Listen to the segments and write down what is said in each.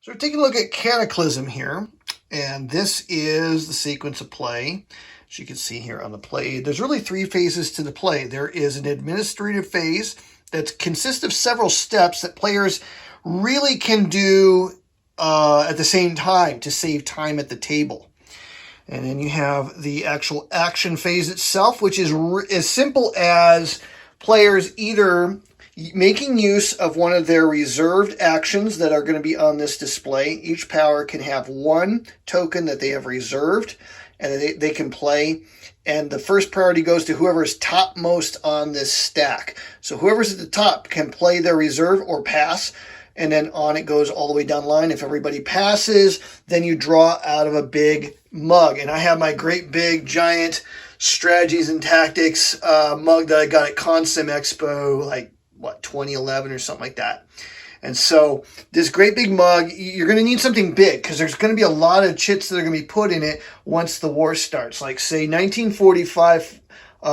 So we're taking a look at Cataclysm here, and this is the sequence of play. As you can see here on the play, there's really three phases to the play. There is an administrative phase that consists of several steps that players really can do at the same time to save time at the table. And then you have the actual action phase itself, which is as simple as players either making use of one of their reserved actions that are going to be on this display. Each power can have one token that they have reserved and they can play. And the first priority goes to whoever's topmost on this stack. So whoever's at the top can play their reserve or pass. And then on it goes all the way down the line. If everybody passes, then you draw out of a big mug. And I have my great big giant strategies and tactics mug that I got at Consim Expo, like 2011 or something like that. And so this great big mug, you're going to need something big because there's going to be a lot of chits that are going to be put in it once the war starts. Like say 1945,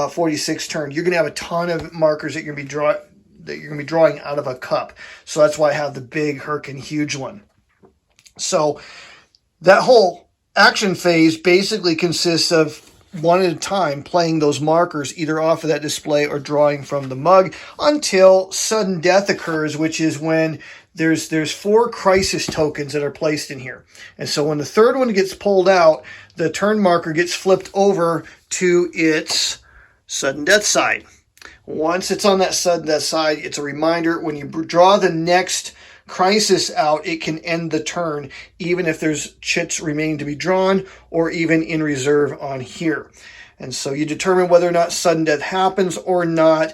46 turn, you're going to have a ton of markers that you're going to be drawing out of a cup. So that's why I have the big Hurricane huge one. So that whole action phase basically consists of one at a time playing those markers either off of that display or drawing from the mug until sudden death occurs, which is when there's 4 crisis tokens that are placed in here. And so when the third one gets pulled out, the turn marker gets flipped over to its sudden death side. Once it's on that sudden death side, it's a reminder when you draw the next crisis out, it can end the turn, even if there's chits remaining to be drawn or even in reserve on here. And so you determine whether or not sudden death happens or not.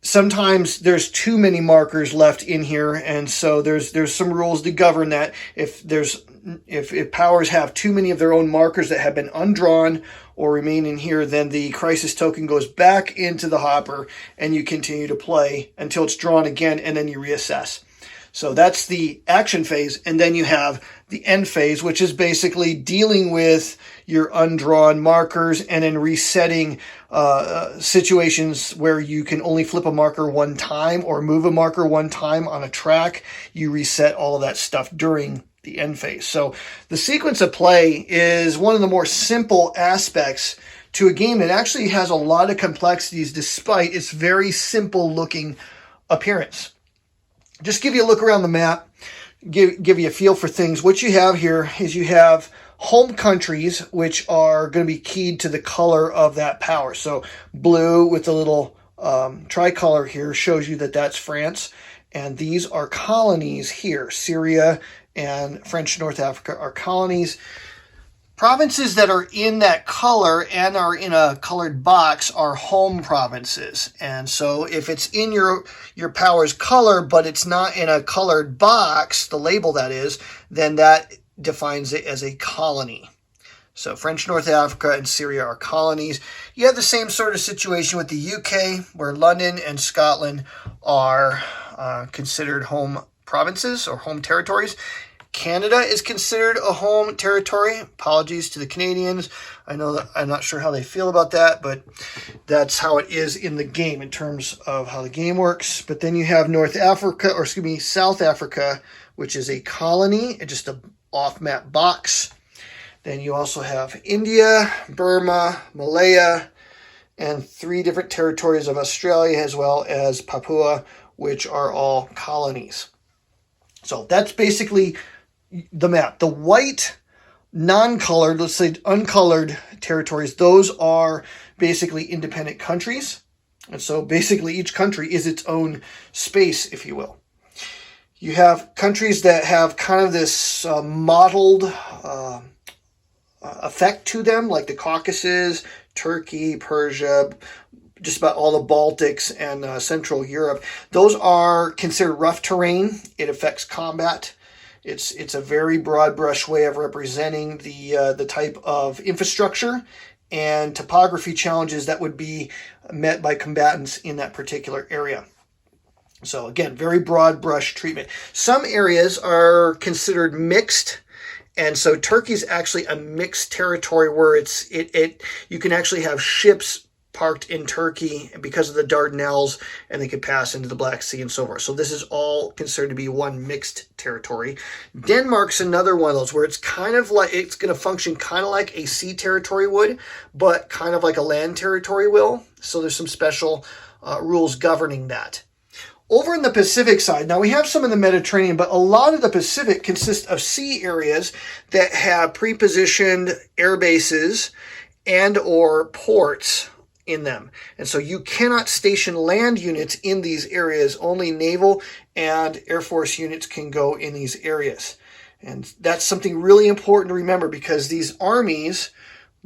Sometimes there's too many markers left in here, and so there's some rules to govern that. If powers have too many of their own markers that have been undrawn or remain in here, then the crisis token goes back into the hopper and you continue to play until it's drawn again, and then you reassess. So that's the action phase. And then you have the end phase, which is basically dealing with your undrawn markers and then resetting situations where you can only flip a marker one time or move a marker one time on a track. You reset all of that stuff during the end phase. So the sequence of play is one of the more simple aspects to a game that actually has a lot of complexities despite its very simple looking appearance. Just give you a look around the map, give you a feel for things. What you have here is you have home countries, which are going to be keyed to the color of that power. So blue with the little tricolor here shows you that that's France. And these are colonies here. Syria and French North Africa are colonies. Provinces that are in that color and are in a colored box are home provinces. And so if it's in your power's color, but it's not in a colored box, the label that is, then that defines it as a colony. So French North Africa and Syria are colonies. You have the same sort of situation with the UK, where London and Scotland are considered home provinces or home territories. Canada is considered a home territory. Apologies to the Canadians. I know that I'm not sure how they feel about that, but that's how it is in the game in terms of how the game works. But then you have South Africa, which is a colony, just a off-map box. Then you also have India, Burma, Malaya, and 3 different territories of Australia, as well as Papua, which are all colonies. So that's basically the map. The white, non-colored, let's say uncolored territories, those are basically independent countries. And so basically each country is its own space, if you will. You have countries that have kind of this mottled effect to them, like the Caucasus, Turkey, Persia, just about all the Baltics and Central Europe. Those are considered rough terrain. It affects combat. It's a very broad brush way of representing the type of infrastructure and topography challenges that would be met by combatants in that particular area. So again, very broad brush treatment. Some areas are considered mixed, and so Turkey's actually a mixed territory where you can actually have ships parked in Turkey because of the Dardanelles, and they could pass into the Black Sea and so forth. So this is all considered to be one mixed territory. Denmark's another one of those where it's kind of like, it's going to function kind of like a sea territory would, but kind of like a land territory will. So there's some special rules governing that. Over in the Pacific side, now we have some in the Mediterranean, but a lot of the Pacific consists of sea areas that have pre-positioned air bases and or ports in them. And so you cannot station land units in these areas. Only naval and Air Force units can go in these areas. And that's something really important to remember, because these armies,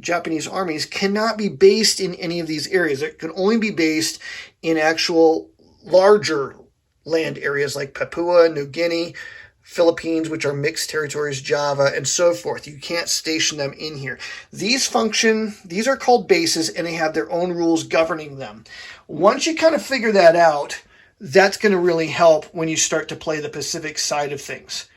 Japanese armies, cannot be based in any of these areas. It can only be based in actual larger land areas like Papua, New Guinea, Philippines, which are mixed territories, Java, and so forth. You can't station them in here. These are called bases, and they have their own rules governing them. Once you kind of figure that out, that's going to really help when you start to play the Pacific side of things.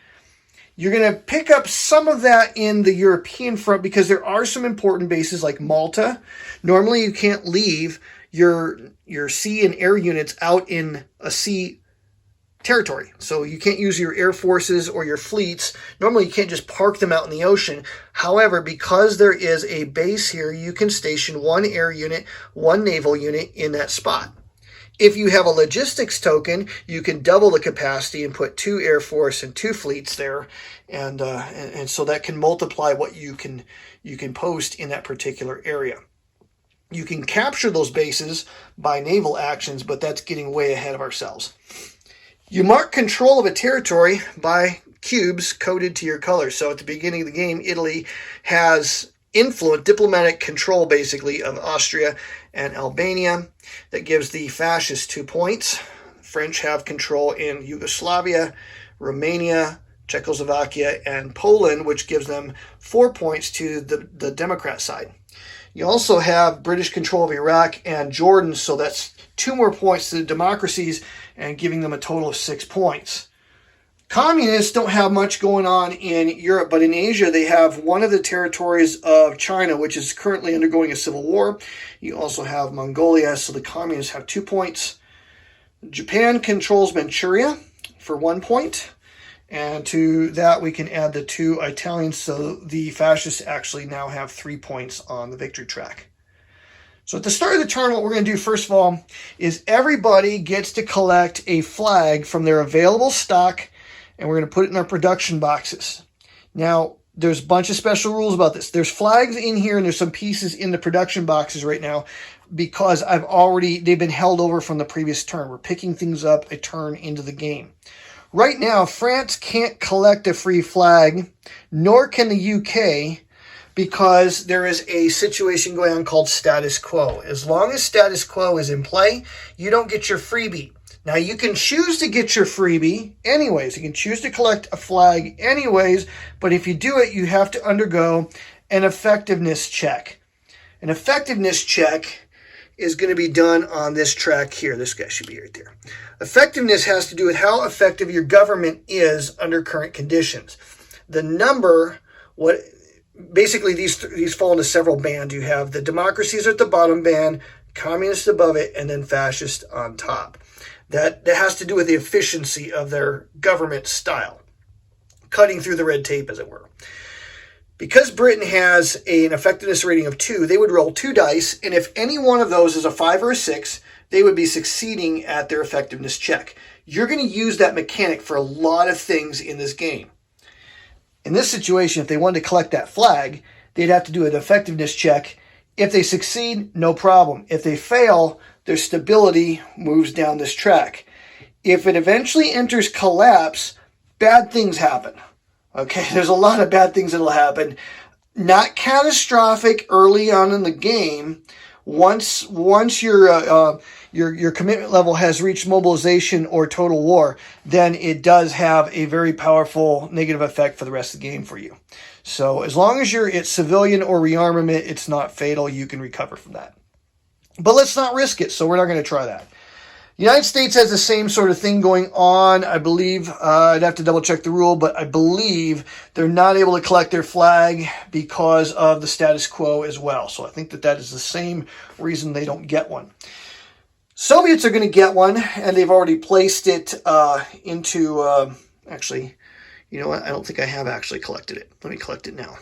You're going to pick up some of that in the European front, because there are some important bases like Malta. Normally you can't leave your sea and air units out in a sea territory. So you can't use your air forces or your fleets. Normally you can't just park them out in the ocean. However, because there is a base here, you can station one air unit, one naval unit in that spot. If you have a logistics token, you can double the capacity and put 2 air force and 2 fleets there, and so that can multiply what you can post in that particular area. You can capture those bases by naval actions, but that's getting way ahead of ourselves. You mark control of a territory by cubes coded to your color. So at the beginning of the game, Italy has diplomatic control, basically, of Austria and Albania. That gives the fascists 2 points. French have control in Yugoslavia, Romania, Czechoslovakia, and Poland, which gives them 4 points to the Democrat side. You also have British control of Iraq and Jordan, so that's 2 more points to the democracies and giving them a total of 6 points. Communists don't have much going on in Europe, but in Asia they have one of the territories of China, which is currently undergoing a civil war. You also have Mongolia, so the communists have 2 points. Japan controls Manchuria for 1 point. And to that we can add the 2 Italians, so the fascists actually now have 3 points on the victory track. So at the start of the turn, what we're going to do first of all is everybody gets to collect a flag from their available stock, and we're going to put it in our production boxes. Now, there's a bunch of special rules about this. There's flags in here, and there's some pieces in the production boxes right now because they've been held over from the previous turn. We're picking things up a turn into the game. Right now, France can't collect a free flag, nor can the UK, because there is a situation going on called status quo. As long as status quo is in play, you don't get your freebie. Now, you can choose to get your freebie anyways. You can choose to collect a flag anyways, but if you do it, you have to undergo an effectiveness check. An effectiveness check is going to be done on this track here. This guy should be right there. Effectiveness has to do with how effective your government is under current conditions. The number, basically these fall into several bands. You have the democracies at the bottom band, communists above it, and then fascist on top. That has to do with the efficiency of their government style, cutting through the red tape, as it were. Because Britain has an effectiveness rating of 2, they would roll 2 dice, and if any one of those is a 5 or a 6, they would be succeeding at their effectiveness check. You're going to use that mechanic for a lot of things in this game. In this situation, if they wanted to collect that flag, they'd have to do an effectiveness check. If they succeed, no problem. If they fail, their stability moves down this track. If it eventually enters collapse, bad things happen. Okay, there's a lot of bad things that'll happen. Not catastrophic early on in the game. Once your commitment level has reached mobilization or total war, then it does have a very powerful negative effect for the rest of the game for you. So as long as it's civilian or rearmament, it's not fatal. You can recover from that. But let's not risk it, so we're not going to try that. The United States has the same sort of thing going on. I believe, I'd have to double check the rule, but I believe they're not able to collect their flag because of the status quo as well. So I think that that is the same reason they don't get one. Soviets are going to get one, and they've already placed it into, actually, you know what? I don't think I have actually collected it. Let me collect it now.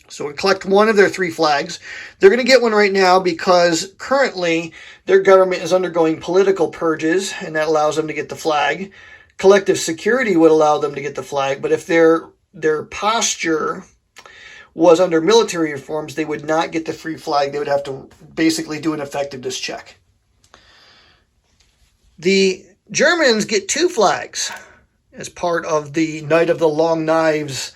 So we collect one of their 3 flags. They're going to get one right now because currently their government is undergoing political purges, and that allows them to get the flag. Collective security would allow them to get the flag, but if their posture was under military reforms, they would not get the free flag. They would have to basically do an effectiveness check. The Germans get 2 flags as part of the Night of the Long Knives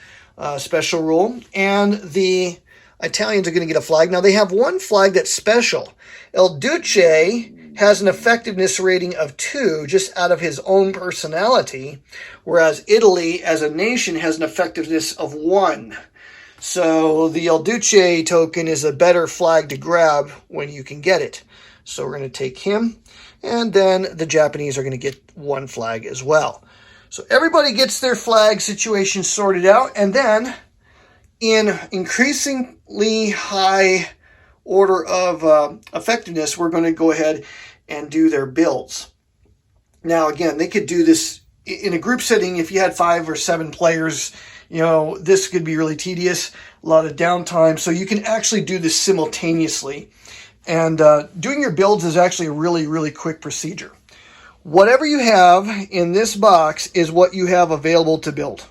special rule, and the Italians are going to get a flag. Now, they have one flag that's special. El Duce has an effectiveness rating of 2 just out of his own personality, whereas Italy, as a nation, has an effectiveness of 1. So the El Duce token is a better flag to grab when you can get it. So we're going to take him, and then the Japanese are going to get 1 flag as well. So everybody gets their flag situation sorted out, and then in increasingly high order of effectiveness, we're going to go ahead and do their builds. Now, again, they could do this in a group setting. If you had 5 or 7 players, you know, this could be really tedious, a lot of downtime. So you can actually do this simultaneously. And doing your builds is actually a really, really quick procedure. Whatever you have in this box is what you have available to build.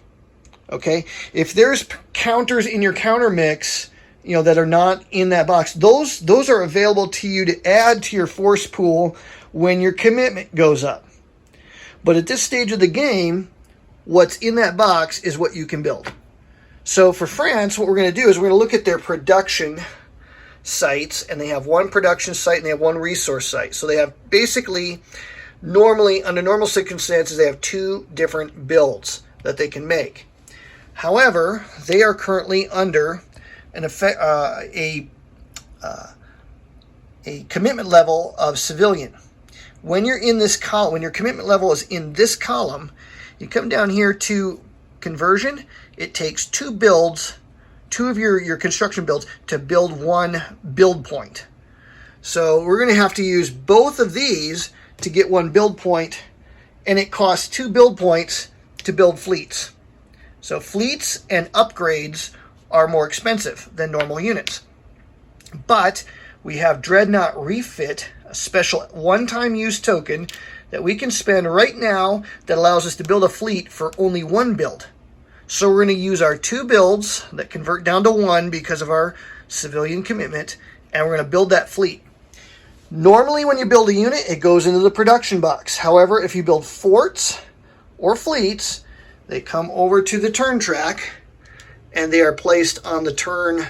Okay? If there's counters in your counter mix, you know, that are not in that box, those are available to you to add to your force pool when your commitment goes up. But at this stage of the game, what's in that box is what you can build. So for France, what we're going to do is we're going to look at their production sites, and they have 1 production site and they have 1 resource site. So they have basically, normally, under normal circumstances, they have 2 different builds that they can make. However, they are currently under a commitment level of civilian. When you're in this column, when your commitment level is in this column, you come down here to conversion. It takes 2 builds, 2 of your construction builds, to build 1 build point. So we're going to have to use both of these to get 1 build point, and it costs 2 build points to build fleets. So fleets and upgrades are more expensive than normal units. But we have Dreadnought Refit, a special one-time use token that we can spend right now that allows us to build a fleet for only 1 build. So we're going to use our 2 builds that convert down to 1 because of our civilian commitment, and we're going to build that fleet. Normally when you build a unit, it goes into the production box. However, if you build forts or fleets, they come over to the turn track, and they are placed on the turn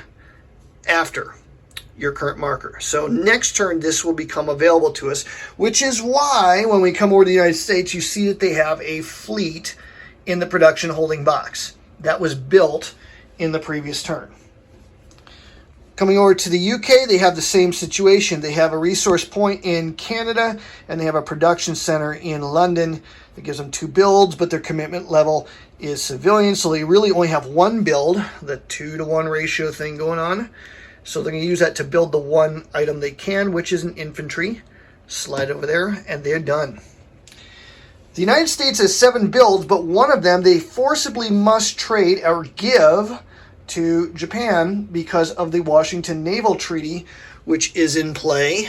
after your current marker. So next turn, this will become available to us, which is why when we come over to the United States, you see that they have a fleet in the production holding box that was built in the previous turn. Coming over to the UK, they have the same situation. They have a resource point in Canada, and they have a production center in London that gives them 2 builds, but their commitment level is civilian, so they really only have 1 build, the 2-to-1 ratio thing going on. So they're going to use that to build the 1 item they can, which is an infantry. Slide over there, and they're done. The United States has 7 builds, but one of them they forcibly must trade or give to Japan because of the Washington Naval Treaty, which is in play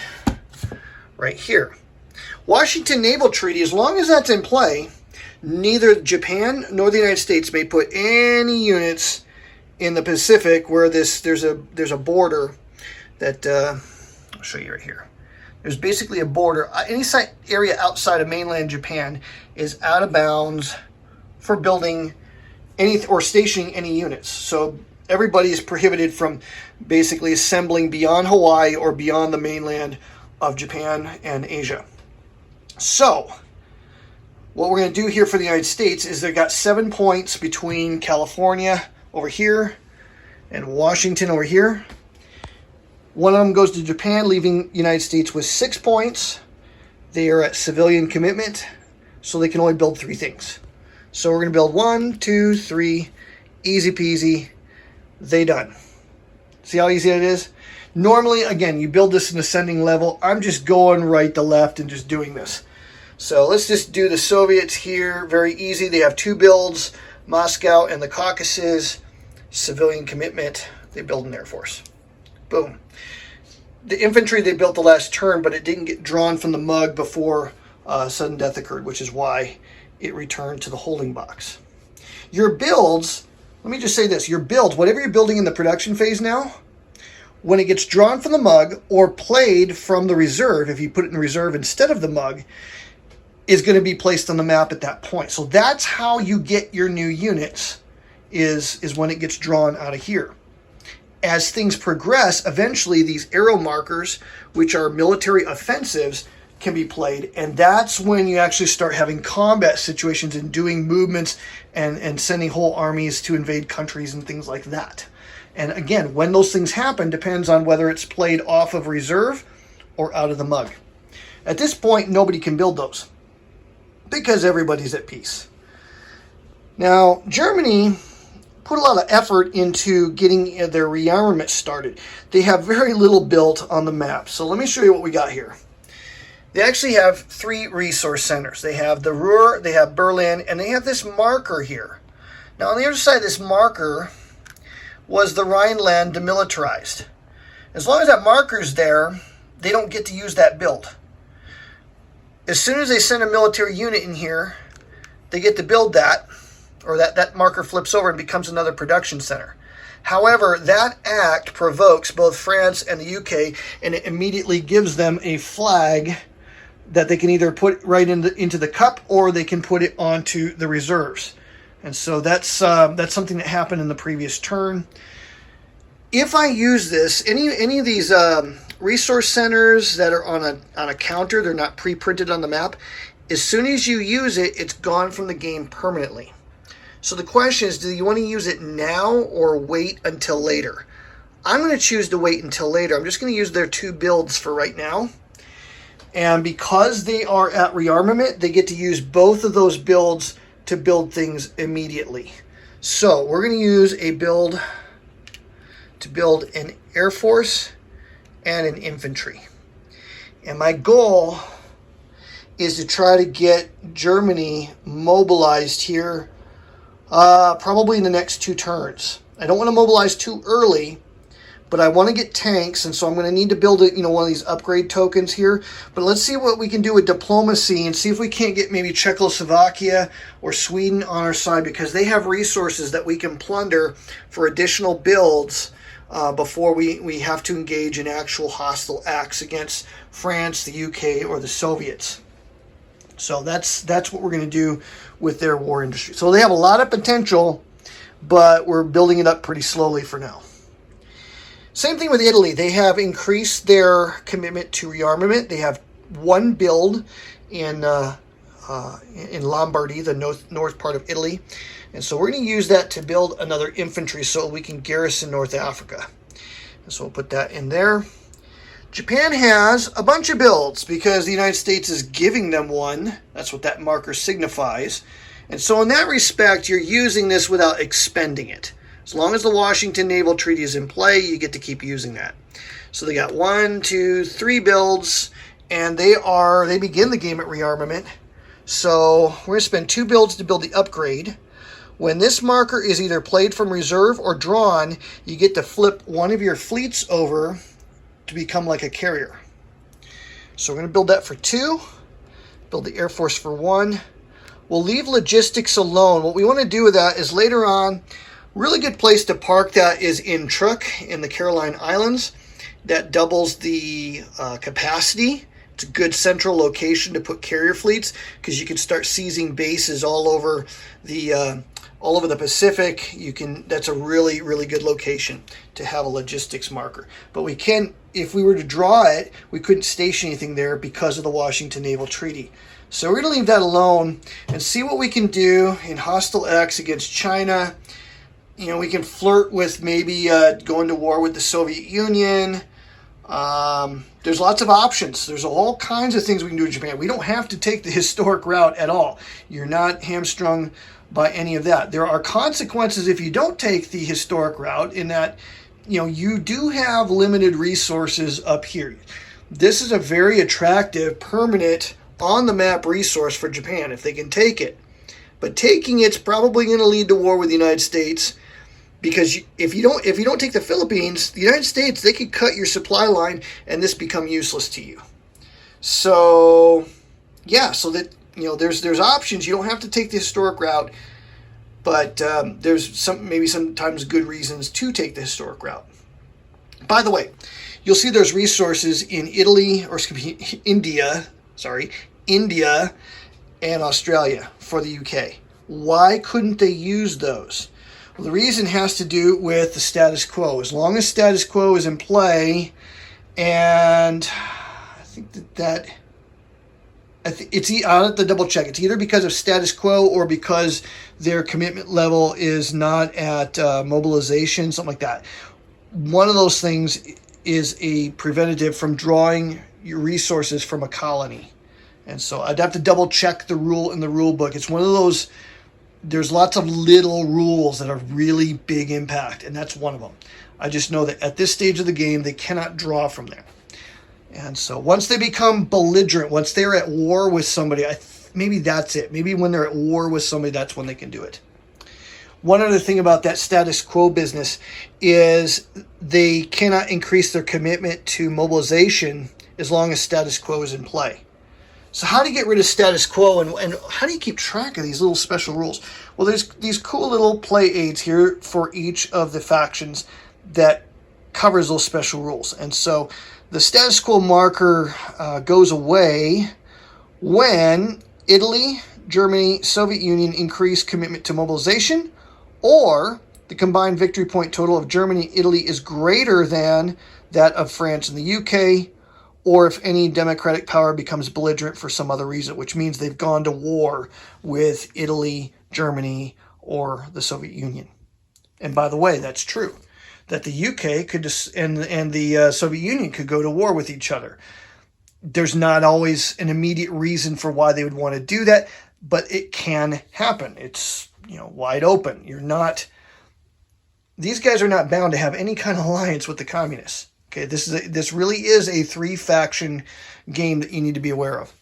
right here. Washington Naval Treaty, as long as that's in play, neither Japan nor the United States may put any units in the Pacific where there's a border that I'll show you right here. There's basically a border. Any area outside of mainland Japan is out of bounds for building any or stationing any units. So everybody is prohibited from basically assembling beyond Hawaii or beyond the mainland of Japan and Asia. So what we're going to do here for the United States is they've got 7 points between California over here and Washington over here. One of them goes to Japan, leaving United States with 6 points. They are at civilian commitment, so they can only build 3 things. So we're going to build 1, 2, 3, easy peasy, they done. See how easy it is? Normally, again, you build this in ascending level. I'm just going right to left and just doing this. So let's just do the Soviets here. Very easy. They have 2 builds, Moscow and the Caucasus. Civilian commitment, they build an air force. Boom. The infantry they built the last turn, but it didn't get drawn from the mug before sudden death occurred, which is why it returned to the holding box. Your builds, let me just say this, your builds, whatever you're building in the production phase now, when it gets drawn from the mug or played from the reserve, if you put it in reserve instead of the mug, is going to be placed on the map at that point. So that's how you get your new units, is when it gets drawn out of here. As things progress, eventually these arrow markers, which are military offensives, can be played. And that's when you actually start having combat situations and doing movements and sending whole armies to invade countries and things like that. And again, when those things happen depends on whether it's played off of reserve or out of the mug. At this point, nobody can build those because everybody's at peace. Now, Germany put a lot of effort into getting their rearmament started. They have very little built on the map. So let me show you what we got here. They actually have 3 resource centers. They have the Ruhr, they have Berlin, and they have this marker here. Now on the other side of this marker was the Rhineland demilitarized. As long as that marker's there, they don't get to use that build. As soon as they send a military unit in here, they get to build that, or that marker flips over and becomes another production center. However, that act provokes both France and the UK, and it immediately gives them a flag that they can either put right into the cup, or they can put it onto the reserves. And so that's something that happened in the previous turn. If I use this, any of these resource centers that are on a counter, they're not pre-printed on the map, as soon as you use it, it's gone from the game permanently. So the question is, do you want to use it now or wait until later? I'm going to choose to wait until later. I'm just going to use their 2 builds for right now. And because they are at rearmament, they get to use both of those builds to build things immediately. So we're going to use a build to build an air force and an infantry. And my goal is to try to get Germany mobilized here probably in the next 2 turns. I don't want to mobilize too early, but I want to get tanks, and so I'm going to need to build it, one of these upgrade tokens here. But let's see what we can do with diplomacy and see if we can't get maybe Czechoslovakia or Sweden on our side, because they have resources that we can plunder for additional builds before we have to engage in actual hostile acts against France, the UK, or the Soviets. So that's what we're going to do with their war industry. So they have a lot of potential, but we're building it up pretty slowly for now. Same thing with Italy. They have increased their commitment to rearmament. They have 1 build in Lombardy, the north part of Italy. And so we're going to use that to build another infantry so we can garrison North Africa. And so we'll put that in there. Japan has a bunch of builds because the United States is giving them 1. That's what that marker signifies. And so in that respect, you're using this without expending it. As long as the Washington Naval Treaty is in play, you get to keep using that. So they got 1, 2, 3 builds, and they begin the game at rearmament. So we're going to spend 2 builds to build the upgrade. When this marker is either played from reserve or drawn, you get to flip one of your fleets over to become like a carrier. So we're going to build that for 2. Build the Air Force for 1. We'll leave logistics alone. What we want to do with that is later on, really good place to park that is in Truk in the Caroline Islands. That doubles the capacity. It's a good central location to put carrier fleets because you can start seizing bases all over the Pacific. That's a really, really good location to have a logistics marker. But we can, if we were to draw it, we couldn't station anything there because of the Washington Naval Treaty. So we're going to leave that alone and see what we can do in hostile acts against China. We can flirt with maybe going to war with the Soviet Union. There's lots of options. There's all kinds of things we can do in Japan. We don't have to take the historic route at all. You're not hamstrung by any of that. There are consequences if you don't take the historic route, in that, you do have limited resources up here. This is a very attractive, permanent, on-the-map resource for Japan if they can take it. But taking it's probably going to lead to war with the United States, because if you don't take the Philippines, the United States, they could cut your supply line and this become useless to you. So, yeah, so that, there's options. You don't have to take the historic route, but there's maybe sometimes good reasons to take the historic route. By the way, you'll see there's resources in India and Australia for the UK. Why couldn't they use those? Well, the reason has to do with the status quo. As long as status quo is in play, and I think I'll have to double check. It's either because of status quo or because their commitment level is not at mobilization, something like that. One of those things is a preventative from drawing your resources from a colony. And so I'd have to double check the rule in the rule book. It's one of those, there's lots of little rules that are really big impact, and that's one of them. I just know that at this stage of the game, they cannot draw from there. And so once they become belligerent, once they're at war with somebody, maybe that's it. Maybe when they're at war with somebody, that's when they can do it. One other thing about that status quo business is they cannot increase their commitment to mobilization as long as status quo is in play. So how do you get rid of status quo, and how do you keep track of these little special rules? Well, there's these cool little play aids here for each of the factions that covers those special rules. And so the status quo marker goes away when Italy, Germany, Soviet Union increase commitment to mobilization, or the combined victory point total of Germany and Italy is greater than that of France and the UK, or if any democratic power becomes belligerent for some other reason, which means they've gone to war with Italy, Germany, or the Soviet Union. And by the way, that's true, that the UK could and the Soviet Union could go to war with each other. There's not always an immediate reason for why they would want to do that, but it can happen. It's wide open. These guys are not bound to have any kind of alliance with the communists. Okay, this really is a 3-faction game that you need to be aware of.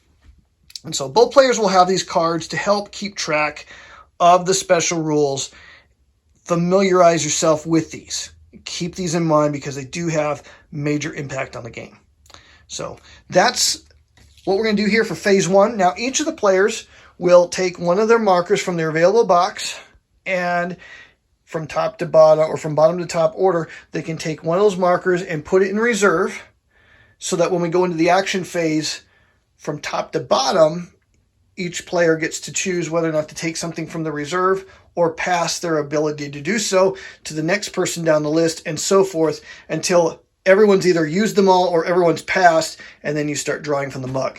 And so both players will have these cards to help keep track of the special rules. Familiarize yourself with these. Keep these in mind because they do have major impact on the game. So that's what we're going to do here for Phase 1. Now, each of the players will take one of their markers from their available box, and from top to bottom, or from bottom to top order, they can take one of those markers and put it in reserve, so that when we go into the action phase, from top to bottom, each player gets to choose whether or not to take something from the reserve or pass their ability to do so to the next person down the list, and so forth, until everyone's either used them all or everyone's passed, and then you start drawing from the mug.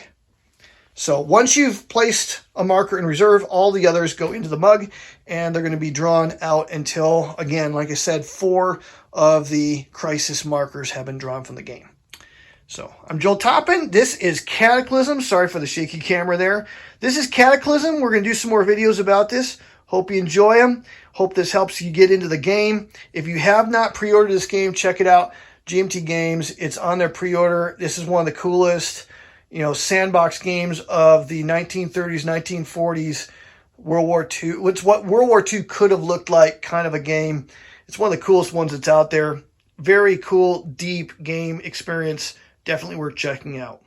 So once you've placed a marker in reserve, all the others go into the mug, and they're going to be drawn out until, again, like I said, 4 of the crisis markers have been drawn from the game. So I'm Joel Toppin. This is Cataclysm. Sorry for the shaky camera there. This is Cataclysm. We're going to do some more videos about this. Hope you enjoy them. Hope this helps you get into the game. If you have not pre-ordered this game, check it out. GMT Games. It's on their pre-order. This is one of the coolest sandbox games of the 1930s, 1940s, World War II. It's what World War II could have looked like, kind of a game. It's one of the coolest ones that's out there. Very cool, deep game experience. Definitely worth checking out.